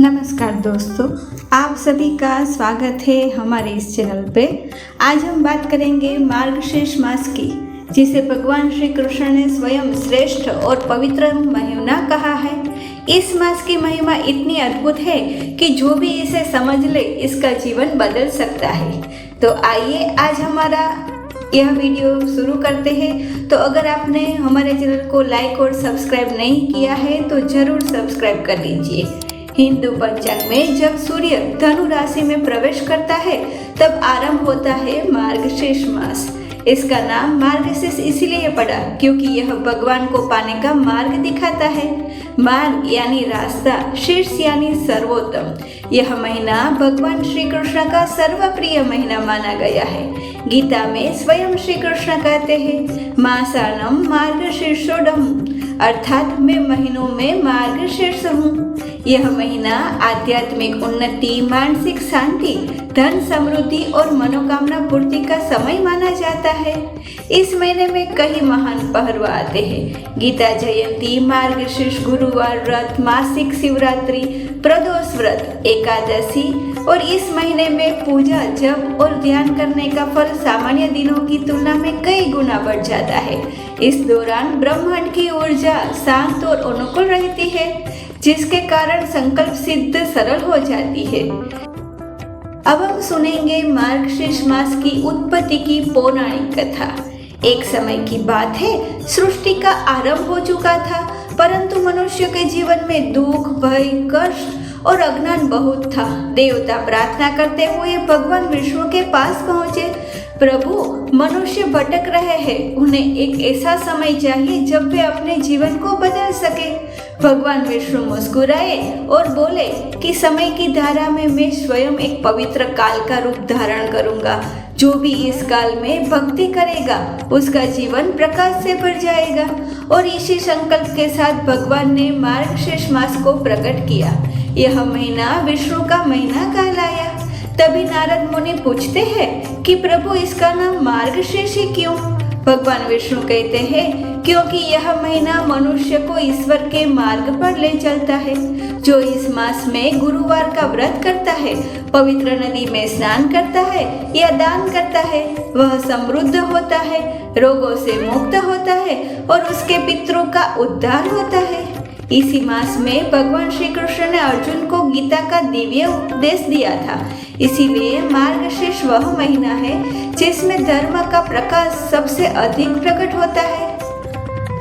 नमस्कार दोस्तों, आप सभी का स्वागत है हमारे इस चैनल पे। आज हम बात करेंगे मार्गशीर्ष मास की, जिसे भगवान श्री कृष्ण ने स्वयं श्रेष्ठ और पवित्र महीना कहा है। इस मास की महिमा इतनी अद्भुत है कि जो भी इसे समझ ले इसका जीवन बदल सकता है। तो आइए आज हमारा यह वीडियो शुरू करते हैं। तो अगर आपने हमारे चैनल को लाइक और सब्सक्राइब नहीं किया है तो जरूर सब्सक्राइब कर लीजिए। हिंदू पंचांग में जब सूर्य धनु राशि में प्रवेश करता है तब आरंभ होता है मार्गशीर्ष मास। इसका नाम मार्गशीर्ष इसलिए पड़ा क्योंकि यह भगवान को पाने का मार्ग दिखाता है। मार्ग यानी रास्ता, शीर्ष यानी सर्वोत्तम। यह महीना भगवान श्री कृष्ण का सर्वप्रिय महीना माना गया है। गीता में स्वयं श्री कृष्ण कहते हैं, मासानम मार्गशीर्षोडम, अर्थात मैं महीनों में मार्गशीर्ष हूँ। यह महीना आध्यात्मिक उन्नति, मानसिक शांति, धन समृद्धि और मनोकामना पूर्ति का समय माना जाता है। इस महीने में कई महान पर्व आते हैं। गीता जयंती, मार्गशीर्ष गुरुवार व्रत, मासिक शिवरात्रि, प्रदोष व्रत, एकादशी और इस महीने में पूजा, जप और ध्यान करने का फल सामान्य दिनों की तुलना में कई गुना बढ़ जाता है। इस दौरान ब्रह्मांड की ऊर्जा शांत और अनुकूल रहती है, जिसके कारण संकल्प सिद्ध सरल हो जाती है। अब हम सुनेंगे मार्गशीर्ष मास की उत्पत्ति की पौराणिक कथा। एक समय की बात है, सृष्टि का आरंभ हो चुका था, परंतु मनुष्य के जीवन में दुख, भय, कष्ट और अज्ञान बहुत था। देवता प्रार्थना करते हुए भगवान विष्णु के पास पहुंचे, प्रभु, मनुष्य भटक रहे हैं, उन्हें एक ऐसा समय चाहिए जब वे अपने जीवन को बदल सके। भगवान विष्णु मुस्कुराए और बोले कि समय की धारा में मैं स्वयं एक पवित्र काल का रूप धारण करूंगा। जो भी इस काल में भक्ति करेगा उसका जीवन प्रकाश से भर जाएगा। और इसी संकल्प के साथ भगवान ने मार्गशीर्ष मास को प्रकट किया। यह महीना विष्णु का महीना कहलाया। तभी नारद मुनि पूछते हैं कि प्रभु, इसका नाम मार्गशीर्ष ही क्यों? भगवान विष्णु कहते हैं, क्योंकि यह महीना मनुष्य को ईश्वर के मार्ग पर ले चलता है। जो इस मास में गुरुवार का व्रत करता है, पवित्र नदी में स्नान करता है या दान करता है, वह समृद्ध होता है, रोगों से मुक्त होता है और उसके पितरों का उद्धार होता है। इसी मास में भगवान श्री कृष्ण ने अर्जुन को गीता का दिव्य उपदेश दिया था। इसीलिए मार्गशीर्ष वह महीना है जिसमें धर्म का प्रकाश सबसे अधिक प्रकट होता है।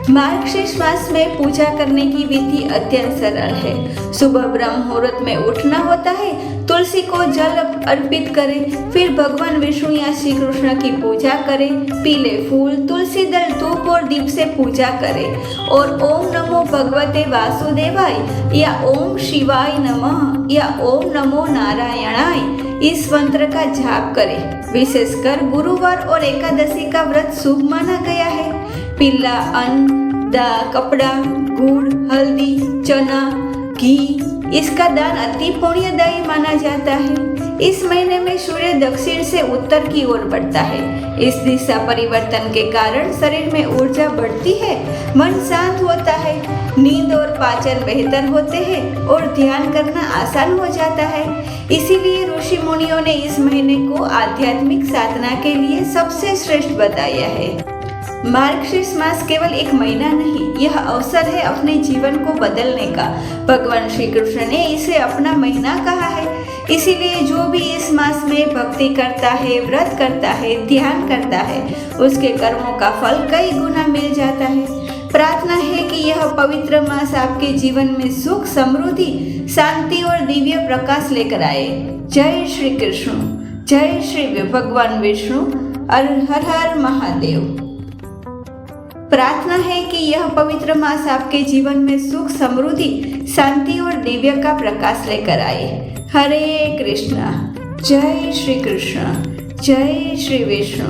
मार्गशीर्ष मास में पूजा करने की विधि अत्यंत सरल है। सुबह ब्रह्म मुहूर्त में उठना होता है, तुलसी को जल अर्पित करें, फिर भगवान विष्णु या श्री कृष्ण की पूजा करें, पीले फूल, तुलसी दल, धूप और दीप से पूजा करें और ओम नमो भगवते वासुदेवाय या ओम शिवाय नमः या ओम नमो नारायणाय इस मंत्र का जाप करें। विशेषकर गुरुवार और एकादशी का व्रत शुभ माना गया है। पीला अन्न, कपड़ा, गुड़, हल्दी, चना, घी, इसका दान अति पुण्यदायी माना जाता है। इस महीने में सूर्य दक्षिण से उत्तर की ओर बढ़ता है। इस दिशा परिवर्तन के कारण शरीर में ऊर्जा बढ़ती है, मन शांत होता है, नींद और पाचन बेहतर होते हैं और ध्यान करना आसान हो जाता है। इसीलिए ऋषि मुनियों ने इस महीने को आध्यात्मिक साधना के लिए सबसे श्रेष्ठ बताया है। मार्गशीर्ष मास केवल एक महीना नहीं, यह अवसर है अपने जीवन को बदलने का। भगवान श्री कृष्ण ने इसे अपना महीना कहा है। इसीलिए जो भी इस मास में भक्ति करता है, व्रत करता है, ध्यान करता है, उसके कर्मों का फल कई गुना मिल जाता है। प्रार्थना है कि यह पवित्र मास आपके जीवन में सुख, समृद्धि, शांति और दिव्य प्रकाश लेकर आए। जय श्री कृष्ण, जय श्री भगवान विष्णु, हर हर महादेव। प्रार्थना है कि यह पवित्र मास आपके जीवन में सुख, समृद्धि, शांति और दिव्य का प्रकाश लेकर आए। हरे कृष्णा। जय श्री कृष्ण, जय श्री विष्णु।